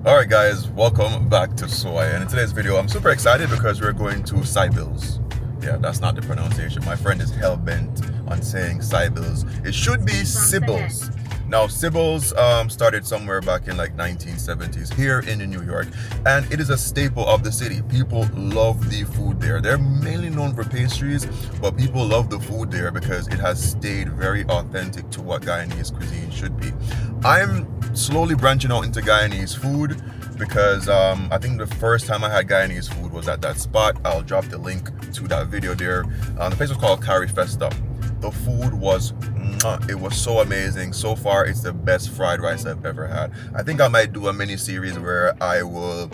Alright guys, welcome back to Soai, and in today's video I'm super excited because we're going to Sibils. Yeah, that's not the pronunciation. My friend is hell-bent on saying Sibils. It should be Sibils. Now Sibils started somewhere back in like 1970s here in New York, and it is a staple of the city. People love the food there. They're mainly known for pastries, but people love the food there because it has stayed very authentic to what Guyanese cuisine should be. I'm slowly branching out into Guyanese food because I think the first time I had Guyanese food was at that spot. I'll drop the link to that video there. The place was called Curry Festa. The food was, it was so amazing. So far, it's the best fried rice I've ever had. I think I might do a mini series where I will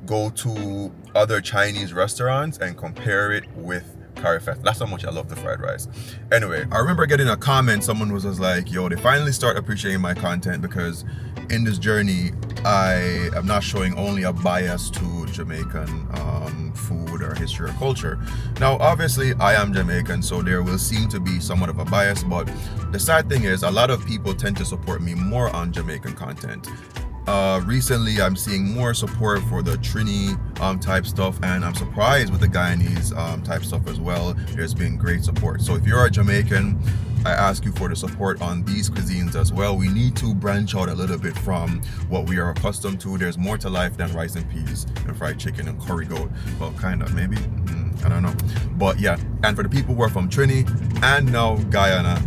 go to other Chinese restaurants and compare it with Curry Fest. That's how much I love the fried rice. Anyway, I remember getting a comment. Someone was just like, yo, they finally start appreciating my content because in this journey, I am not showing only a bias to Jamaican food or history or culture. Now, obviously, I am Jamaican, so there will seem to be somewhat of a bias, but the sad thing is a lot of people tend to support me more on Jamaican content. Recently I'm seeing more support for the Trini type stuff, and I'm surprised with the Guyanese type stuff as well. There's been great support. So if you're a Jamaican, I ask you for the support on these cuisines as well. We need to branch out a little bit from what we are accustomed to. There's more to life than rice and peas and fried chicken and curry goat. Well, kind of, maybe, I don't know. But yeah, and for the people who are from Trini and now Guyana,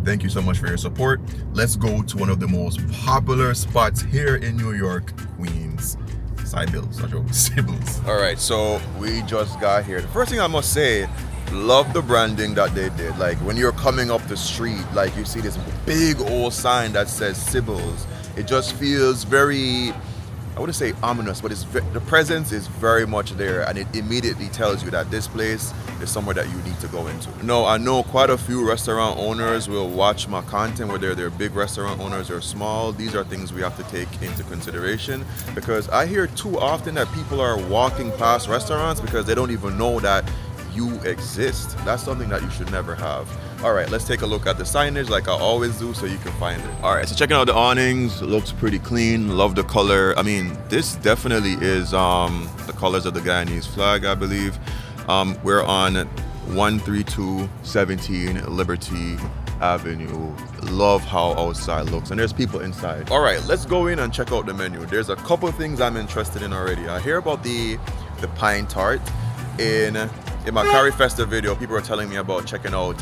thank you so much for your support. Let's go to one of the most popular spots here in New York, Queens. Sibils, Sibils. All right, so we just got here. The first thing I must say, love the branding that they did. Like when you're coming up the street, like you see this big old sign that says Sibils. It just feels very, I wouldn't say ominous, but the presence is very much there, and it immediately tells you that this place is somewhere that you need to go into. No, I know quite a few restaurant owners will watch my content, whether they're big restaurant owners or small. These are things we have to take into consideration, because I hear too often that people are walking past restaurants because they don't even know that you exist. That's something that you should never have. All right, let's take a look at the signage like I always do so you can find it. All right, so checking out the awnings, looks pretty clean. Love the color. I mean, this definitely is the colors of the Guyanese flag, I believe. We're on 13217 Liberty Avenue. Love how outside looks, and there's people inside. All right, let's go in and check out the menu. There's a couple things I'm interested in already. I hear about the pine tart. In my Curry Festa video, people are telling me about checking out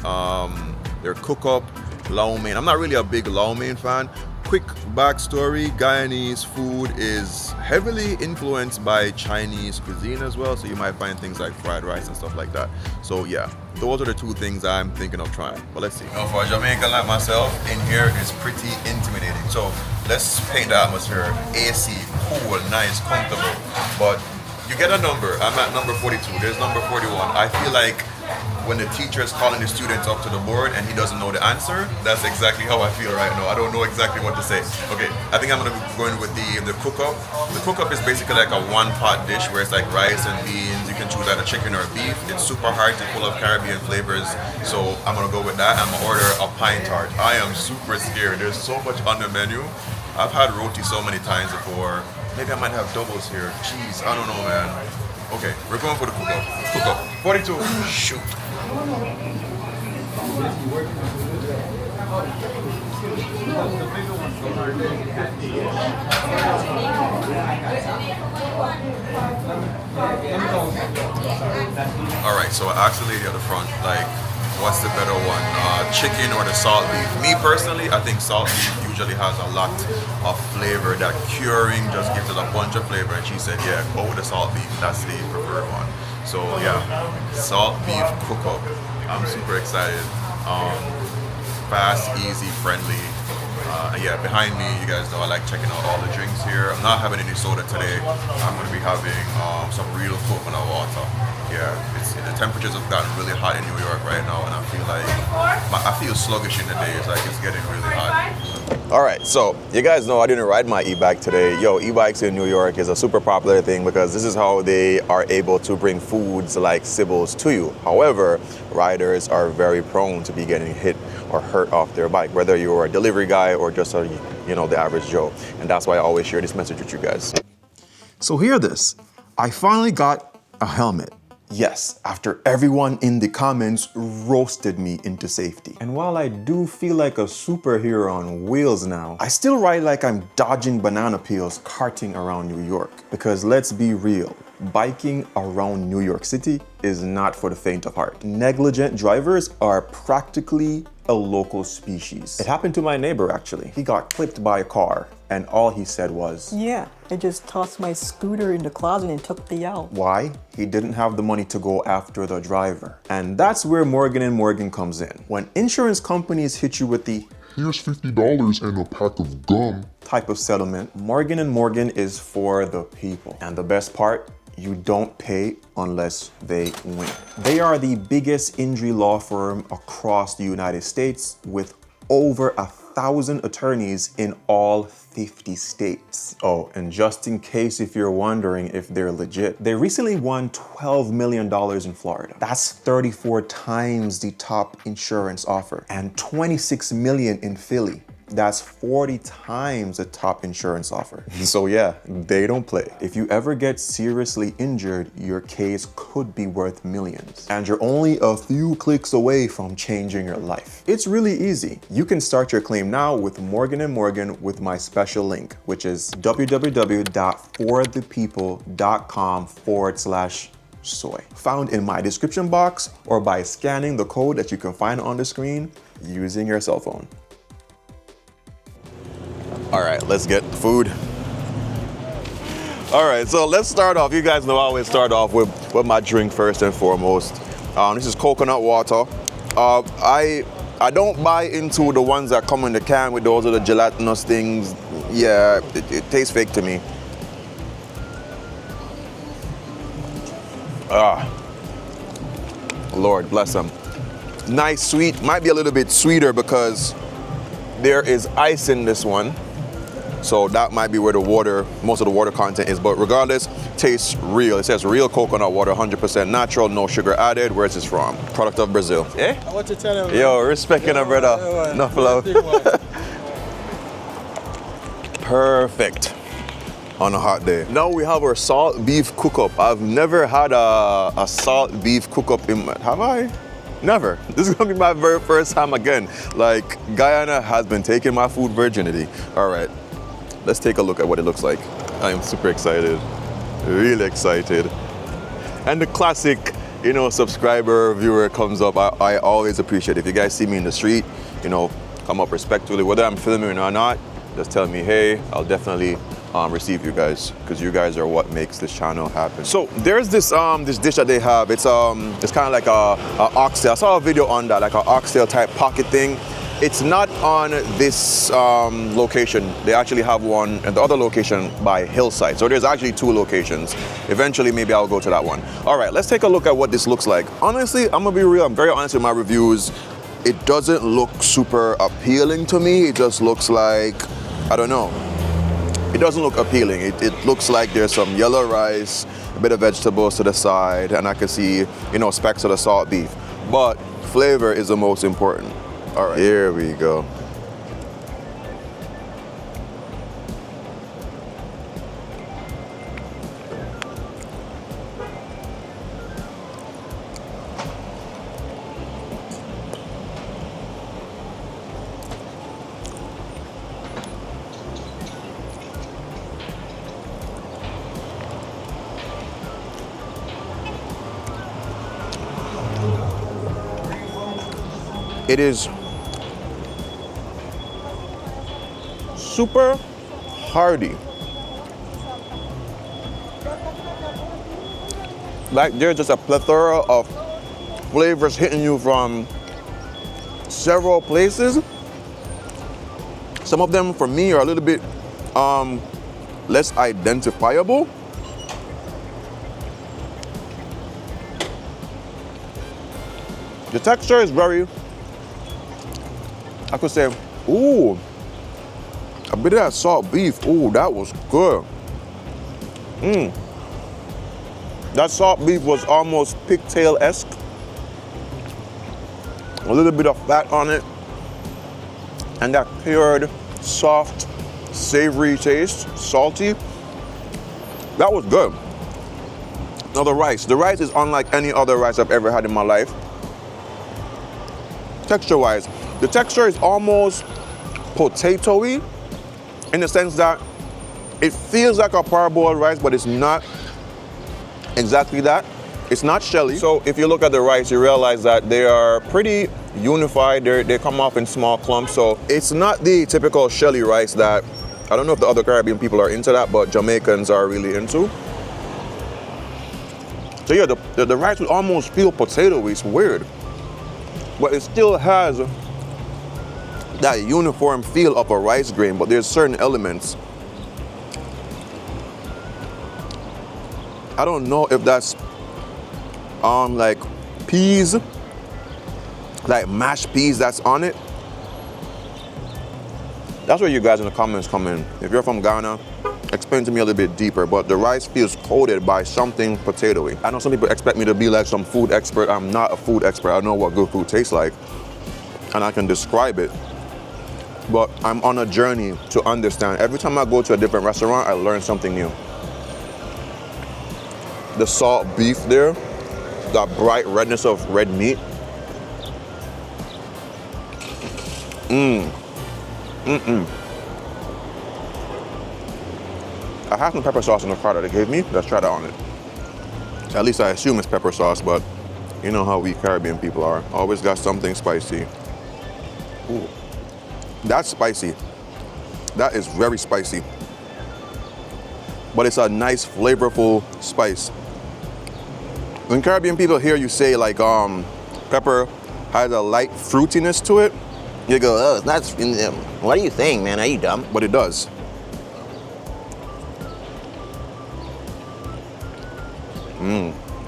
their cookup, lau mein. I'm not really a big lau mein fan. Quick backstory, Guyanese food is heavily influenced by Chinese cuisine as well, so you might find things like fried rice and stuff like that. So yeah, those are the two things I'm thinking of trying, but let's see. Now for a Jamaican like myself, in here is pretty intimidating. So let's paint the atmosphere. AC, cool, nice, comfortable, but you get a number. I'm at number 42. There's number 41. I feel like when the teacher is calling the students up to the board and he doesn't know the answer, that's exactly how I feel right now. I don't know exactly what to say. Okay, I think I'm gonna be going with the cookup. The cookup is basically like a one-pot dish where it's like rice and beans. You can choose either chicken or beef. It's super hearty, full of Caribbean flavors. So I'm gonna go with that. I'm gonna order a pine tart. I am super scared. There's so much on the menu. I've had roti so many times before. Maybe I might have doubles here. Jeez, I don't know, man. Okay, we're going for the cookup. Cookup. 42. Shoot. All right, so I asked the lady at the front, like, what's the better one, chicken or the salt beef? Me personally, I think salt beef usually has a lot of flavor. That curing just gives it a bunch of flavor, and she said, yeah, go with the salt beef. That's the preferred one. So yeah, salt beef cook-up. I'm super excited. Fast, easy, friendly. Yeah, behind me, you guys know I like checking out all the drinks here. I'm not having any soda today. I'm going to be having some real coconut water. Yeah, the temperatures have gotten really hot in New York right now, and I feel sluggish in the day. It's like it's getting really hot. All right, so you guys know I didn't ride my e-bike today. Yo, e-bikes in New York is a super popular thing because this is how they are able to bring foods like Sibils to you. However, riders are very prone to be getting hit or hurt off their bike, whether you're a delivery guy or just a, the average Joe. And that's why I always share this message with you guys. So hear this, I finally got a helmet. Yes, after everyone in the comments roasted me into safety. And while I do feel like a superhero on wheels now, I still ride like I'm dodging banana peels carting around New York. Because let's be real, biking around New York City is not for the faint of heart. Negligent drivers are practically a local species. It happened to my neighbor actually. He got clipped by a car and all he said was, "Yeah, I just tossed my scooter in the closet and took the out." Why? He didn't have the money to go after the driver. And that's where Morgan & Morgan comes in. When insurance companies hit you with the "Here's $50 and a pack of gum" type of settlement, Morgan & Morgan is for the people. And the best part, you don't pay unless they win. They are the biggest injury law firm across the United States with over 1,000 attorneys in all 50 states. Oh, and just in case if you're wondering if they're legit, they recently won $12 million in Florida. That's 34 times the top insurance offer, and 26 million in Philly. That's 40 times the top insurance offer. So yeah, they don't play. If you ever get seriously injured, your case could be worth millions. And you're only a few clicks away from changing your life. It's really easy. You can start your claim now with Morgan & Morgan with my special link, which is www.forthepeople.com/soy. Found in my description box or by scanning the code that you can find on the screen using your cell phone. All right, let's get the food. All right, so let's start off. You guys know I always start off with my drink first and foremost. This is coconut water. I don't buy into the ones that come in the can with those other gelatinous things. Yeah, it tastes fake to me. Lord bless them. Nice, sweet. Might be a little bit sweeter because there is ice in this one. So that might be where most of the water content is, but regardless, tastes real. It says real coconut water, 100% natural, no sugar added. Where is this from? Product of Brazil. Eh? I want to tell him. Yo, respecting a brother. No love. Perfect on a hot day. Now we have our salt beef cook-up. I've never had a salt beef cook-up have I? Never. This is gonna be my very first time again. Like, Guyana has been taking my food virginity. All right. Let's take a look at what it looks like. I am super excited, really excited. And the classic, subscriber, viewer comes up. I always appreciate it. If you guys see me in the street, come up respectfully. Whether I'm filming or not, just tell me, hey, I'll definitely receive you guys, because you guys are what makes this channel happen. So there's this dish that they have. It's kind of like a oxtail. I saw a video on that, like an oxtail type pocket thing. It's not on this location. They actually have one at the other location by Hillside. So there's actually 2 locations. Eventually, maybe I'll go to that one. All right, let's take a look at what this looks like. Honestly, I'm gonna be real. I'm very honest with my reviews. It doesn't look super appealing to me. It just looks like, I don't know. It doesn't look appealing. It looks like there's some yellow rice, a bit of vegetables to the side, and I can see, specks of the salt beef. But flavor is the most important. All right, here we go. It is super hearty. Like there's just a plethora of flavors hitting you from several places. Some of them for me are a little bit less identifiable. The texture is very, I could say, ooh, A bit of that salt beef. Ooh, that was good. That salt beef was almost pigtail-esque. A little bit of fat on it. And that cured, soft, savory taste, salty. That was good. Now the rice is unlike any other rice I've ever had in my life. Texture-wise, the texture is almost potato-y in the sense that it feels like a parboiled rice, but it's not exactly that. It's not shelly. So if you look at the rice, you realize that they are pretty unified. They come off in small clumps. So it's not the typical shelly rice that, I don't know if the other Caribbean people are into that, but Jamaicans are really into. So yeah, the rice would almost feel potato-y. It's weird. But it still has that uniform feel of a rice grain, but there's certain elements. I don't know if that's like peas, like mashed peas that's on it. That's where you guys in the comments come in. If you're from Ghana, explain to me a little bit deeper, but the rice feels coated by something potato-y. I know some people expect me to be like some food expert. I'm not a food expert. I know what good food tastes like, and I can describe it. But I'm on a journey to understand. Every time I go to a different restaurant, I learn something new. The salt beef there, that bright redness of red meat. I have some pepper sauce in the car that they gave me. Let's try that on it. At least I assume it's pepper sauce, but you know how we Caribbean people are. Always got something spicy. Ooh. That's spicy. That is very spicy. But it's a nice, flavorful spice. When Caribbean people hear you say like pepper has a light fruitiness to it, you go, oh, it's not, what are you saying, man? Are you dumb? But it does.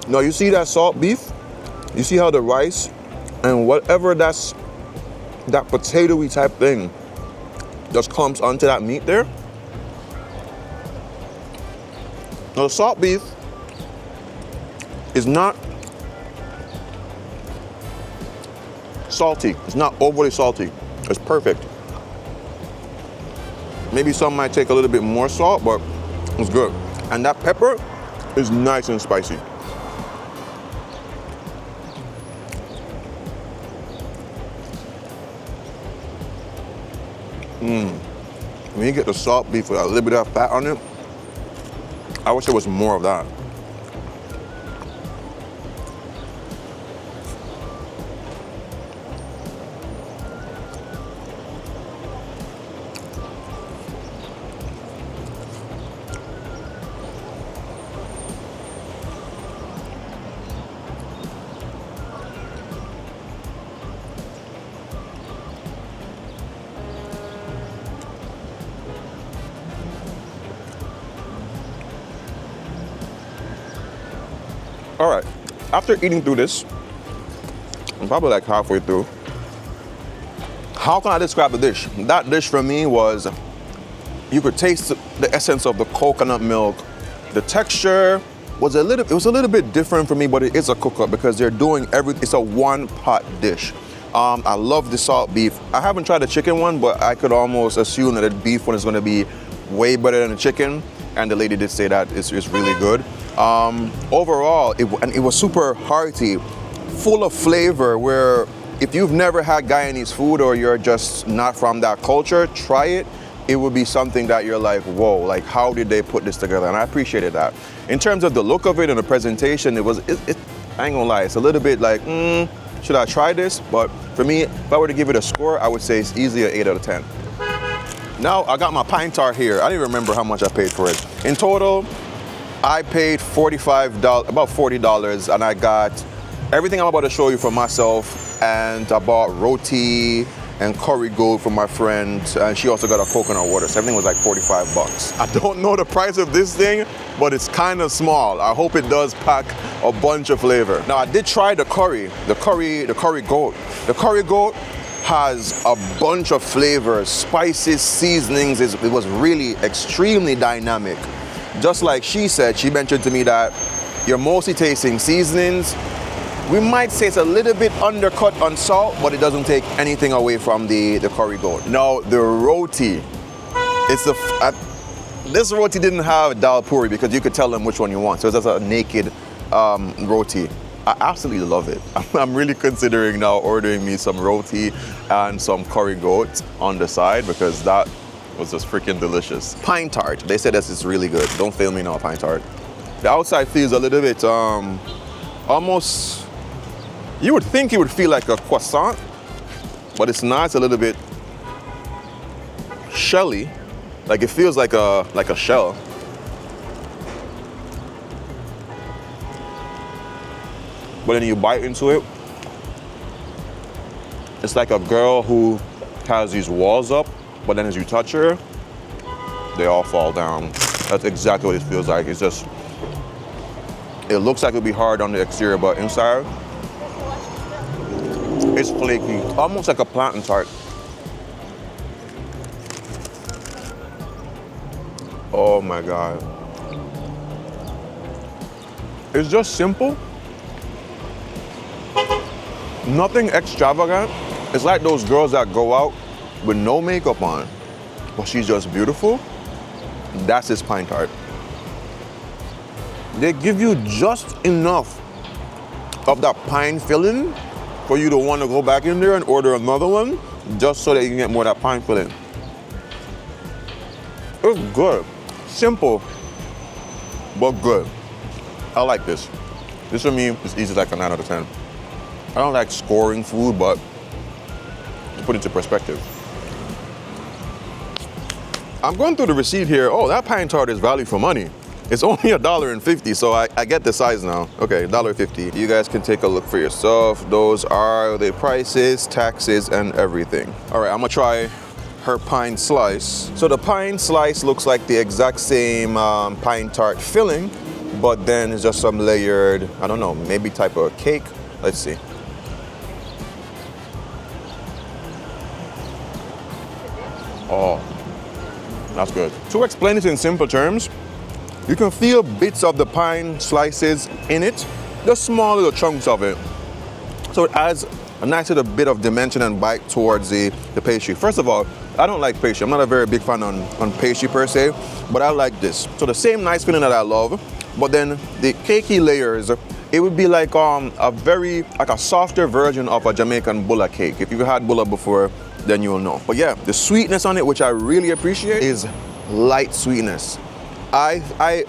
Now you see that salt beef? You see how the rice and whatever that potato-y type thing just clumps onto that meat there? Now the salt beef is not salty. It's not overly salty. It's perfect. Maybe some might take a little bit more salt, but it's good. And that pepper is nice and spicy. When you get the salt beef with a little bit of fat on it, I wish there was more of that. All right, after eating through this, I'm probably like halfway through. How can I describe the dish? That dish for me was, you could taste the essence of the coconut milk. The texture was a little bit different for me, but it is a cook-up because they're doing everything. It's a one-pot dish. I love the salt beef. I haven't tried the chicken one, but I could almost assume that the beef one is gonna be way better than the chicken. And the lady did say that it's really good. Overall, it was super hearty, full of flavor, where if you've never had Guyanese food or you're just not from that culture, try it. It would be something that you're like, whoa, like how did they put this together? And I appreciated that. In terms of the look of it and the presentation, I ain't gonna lie, it's a little bit like, should I try this? But for me, if I were to give it a score, I would say it's easily an 8 out of 10. Now I got my pine tar here. I don't even remember how much I paid for it. In total, I paid $45, about $40, and I got everything I'm about to show you for myself, and I bought roti and curry goat for my friend, and she also got a coconut water, so everything was like 45 bucks. I don't know the price of this thing, but it's kind of small. I hope it does pack a bunch of flavor. Now I did try the curry goat. The curry goat has a bunch of flavors, spices, seasonings. It was really extremely dynamic. Just like she said, she mentioned to me that you're mostly tasting seasonings. We might say it's a little bit undercut on salt, but it doesn't take anything away from the curry goat. Now, the roti, this roti didn't have dal puri because you could tell them which one you want. So it's just a naked roti. I absolutely love it. I'm really considering now ordering me some roti and some curry goat on the side because that was just freaking delicious. Pine tart, they said this is really good. Don't fail me now, pine tart. The outside feels a little bit almost, you would think it would feel like a croissant, but it's not. It's a little bit shelly. Like it feels like a shell. But then you bite into it, it's like a girl who has these walls up, but then as you touch her, they all fall down. That's exactly what it feels like. It's just, it looks like it'll be hard on the exterior, but inside, it's flaky, almost like a plantain tart. Oh my God. It's just simple. Nothing extravagant. It's like those girls that go out with no makeup on, but she's just beautiful. That's this pine tart. They give you just enough of that pine filling for you to want to go back in there and order another one, just so that you can get more of that pine filling. It's good. Simple, but good. I like this. This for me is easy like a 9 out of 10. I don't like scoring food, but to put it into perspective. I'm going through the receipt here. Oh, that pine tart is value for money. It's only $1.50, so I get the size now. Okay, $1.50. You guys can take a look for yourself. Those are the prices, taxes, and everything. All right, I'm gonna try her pine slice. So the pine slice looks like the exact same pine tart filling, but then it's just some layered, I don't know, maybe type of cake. Let's see. Oh, that's good. To explain it in simple terms, you can feel bits of the pine slices in it, just small little chunks of it. So it adds a nice little bit of dimension and bite towards the pastry. First of all, I don't like pastry. I'm not a very big fan on pastry per se, but I like this. So the same nice feeling that I love, but then the cakey layers, it would be like a softer version of a Jamaican bulla cake. If you've had bulla before, then you'll know. But yeah, the sweetness on it, which I really appreciate, is light sweetness. I'm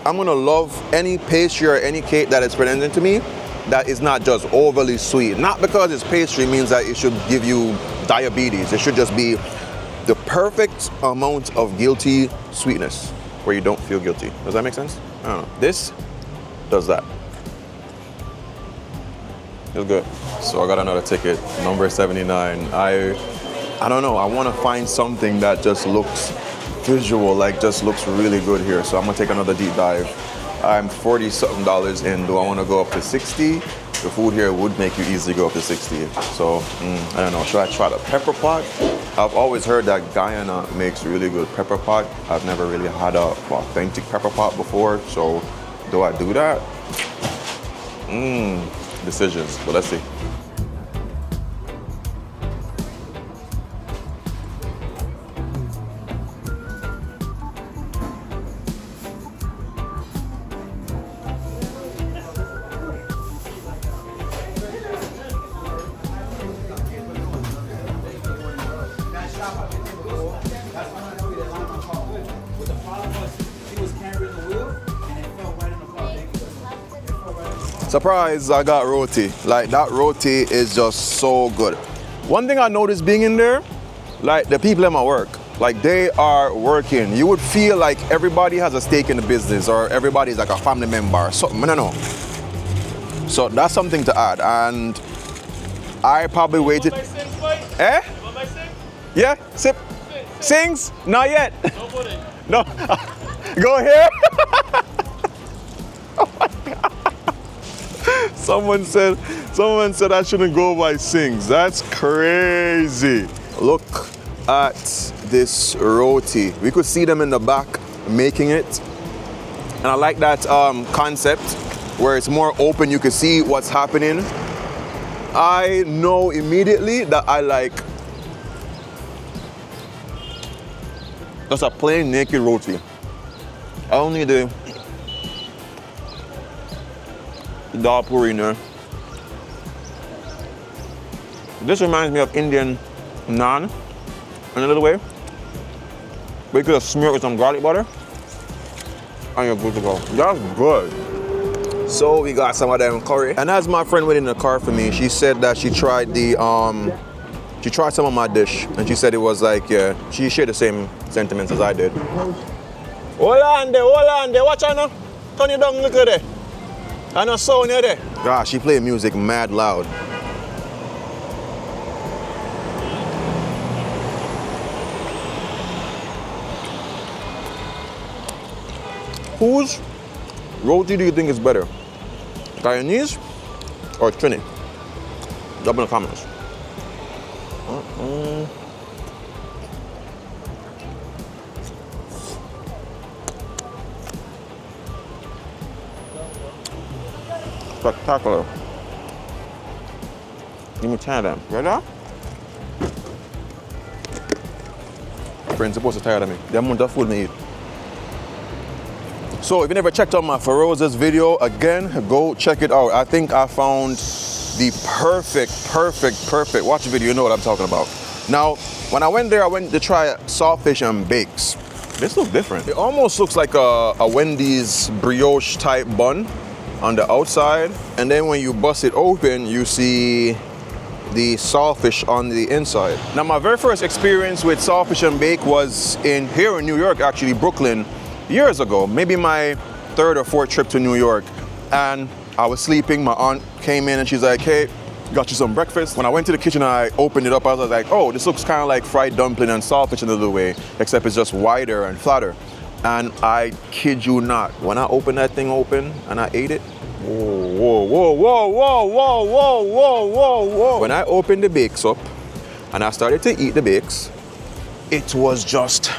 gonna love any pastry or any cake that is presented to me that is not just overly sweet. Not because it's pastry means that it should give you diabetes. It should just be the perfect amount of guilty sweetness where you don't feel guilty. Does that make sense? I don't know. This does that. It's good. So I got another ticket, number 79. I don't know, I want to find something that just looks visual, like just looks really good here. So I'm gonna take another deep dive. I'm $40-something in. Do I want to go up to 60? The food here would make you easily go up to 60. So I don't know, should I try the pepper pot? I've always heard that Guyana makes really good pepper pot. I've never really had a authentic pepper pot before. So do I do that? Decisions, but let's see. Surprise, I got roti. Like that roti is just so good. One thing I noticed being in there, like the people at my work, like they are working. You would feel like everybody has a stake in the business or everybody's like a family member or something, I don't know. So that's something to add. And I probably waited. Eh? Yeah, sip. Sings? Not yet. No. Go here. Oh my God. Someone said I shouldn't go by Sings. That's crazy. Look at this roti. We could see them in the back making it. And I like that concept where it's more open, you can see what's happening. I know immediately that I like just a plain naked roti. I don't need the dal puri in there. This reminds me of Indian naan in a little way. We could just smear it with some garlic butter and you're good to go. That's good. So we got some of them curry. And as my friend went in the car for me, she said that she tried she tried some of my dish and she said it was like, yeah, she shared the same sentiments as I did. Hold on there, watch out now. Turn it down, look at it. I know sound you there. Gosh, she played music mad loud. Whose roti do you think is better? Guyanese or Trini? Drop in the comments. Spectacular. Give me 10 of them. Ready? Friends supposed to tired of me. The amount of food me eat. So if you never checked out my Feroza's video, again, go check it out. I think I found the perfect watch the video, you know what I'm talking about. Now, when I went there, I went to try Sawfish and bakes. This looks different. It almost looks like a Wendy's brioche type bun on the outside. And then when you bust it open, you see the Sawfish on the inside. Now, my very first experience with Sawfish and bake was here in New York, actually, Brooklyn, years ago, maybe my third or fourth trip to New York. And I was sleeping, my aunt came in and she's like, hey, got you some breakfast. When I went to the kitchen and I opened it up, I was like, oh, this looks kind of like fried dumpling and Sawfish in a little way, except it's just wider and flatter. And I kid you not, when I opened that thing open and I ate it, whoa. When I opened the bakes up and I started to eat the bakes, it was just,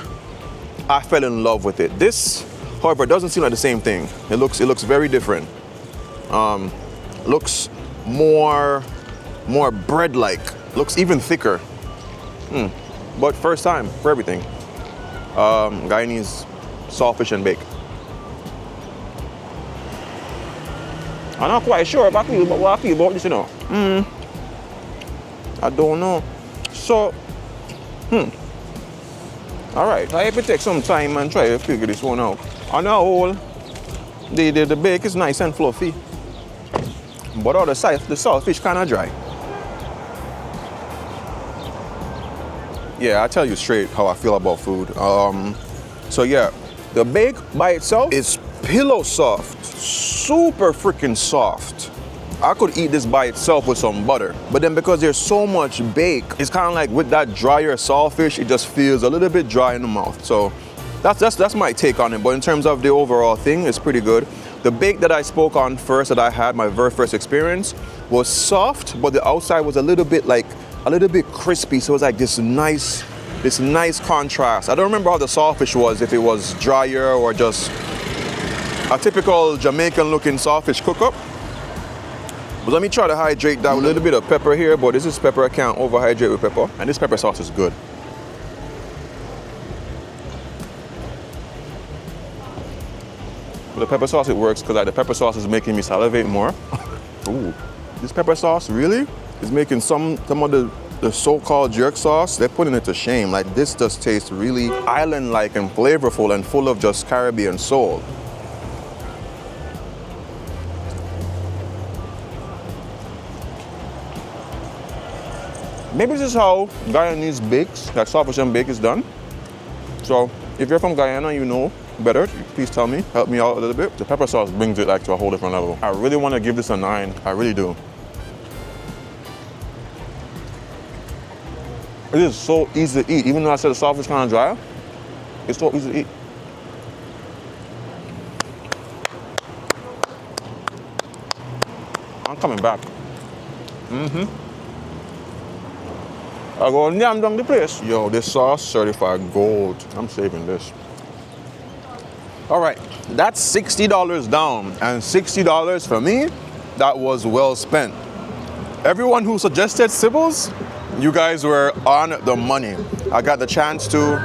I fell in love with it. This, however, doesn't seem like the same thing. It looks very different. Looks more bread-like. Looks even thicker. But first time for everything. Guyanese Sawfish and bake. I'm not quite sure about what I feel about this, you know. I don't know. So, all right, I have to take some time and try to figure this one out. On the whole, the bake is nice and fluffy, but all the Sawfish kind of dry. Yeah, I tell you straight how I feel about food. So yeah, the bake by itself is pillow soft, super freaking soft. I could eat this by itself with some butter, but then because there's so much bake, it's kind of like with that drier Sawfish, it just feels a little bit dry in the mouth. So that's my take on it. But in terms of the overall thing, it's pretty good. The bake that I spoke on first, that I had my very first experience, was soft, but the outside was a little bit crispy. So it was like this nice contrast. I don't remember how the Sawfish was, if it was drier or just a typical Jamaican-looking Sawfish cook-up. But let me try to hydrate that with a little bit of pepper here, but this is pepper, I can't overhydrate with pepper. And this pepper sauce is good. With the pepper sauce, it works because the pepper sauce is making me salivate more. Ooh, this pepper sauce really is making some of the so-called jerk sauce, they're putting it to shame. Like, this just tastes really island-like and flavorful and full of just Caribbean soul. Maybe this is how Guyanese bakes, like Sawfish and bake, is done. So if you're from Guyana, you know better, please tell me, help me out a little bit. The pepper sauce brings it like to a whole different level. I really want to give this a 9, I really do. It is so easy to eat, even though I said the Sawfish kind of dry, it's so easy to eat. I'm coming back. I go yam down the place. Yo, this sauce certified gold. I'm saving this. All right, that's $60 down, and $60 for me, that was well spent. Everyone who suggested Sibils, you guys were on the money. I got the chance to.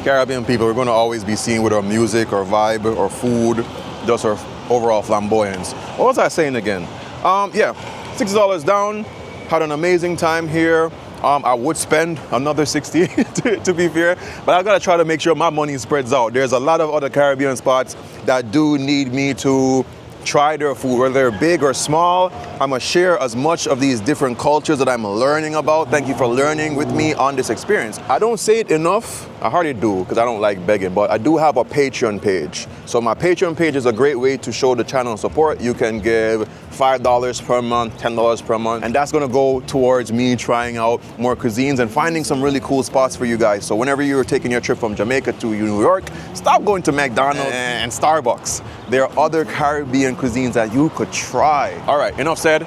Caribbean people, we're gonna always be seen with our music, or vibe, or food, just our overall flamboyance. What was I saying again? Yeah, $60 down. Had an amazing time here. I would spend another 60 to be fair, but I gotta try to make sure my money spreads out. There's a lot of other Caribbean spots that do need me to try their food, whether they're big or small. I'm gonna share as much of these different cultures that I'm learning about. Thank you for learning with me on this experience. I don't say it enough, I hardly do because I don't like begging, but I do have a Patreon page. So my Patreon page is a great way to show the channel support. You can give $5 per month, $10 per month, and that's gonna go towards me trying out more cuisines and finding some really cool spots for you guys. So whenever you're taking your trip from Jamaica to New York, stop going to McDonald's and Starbucks. There are other Caribbean cuisines that you could try. All right, enough said.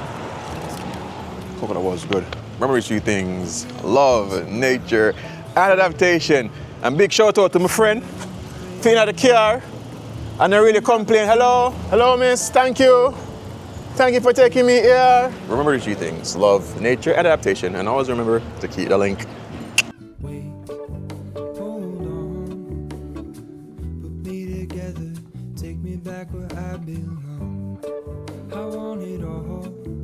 Coconut was good. Remember these 3 things: love, nature, and adaptation. And big shout out to my friend, Finn at the car. And I really complain. Hello, miss, thank you. Thank you for taking me here. Remember these 3 things: love, nature, and adaptation. And always remember to keep the link. Wait, hold on, put me together, take me back where I belong. I want it all.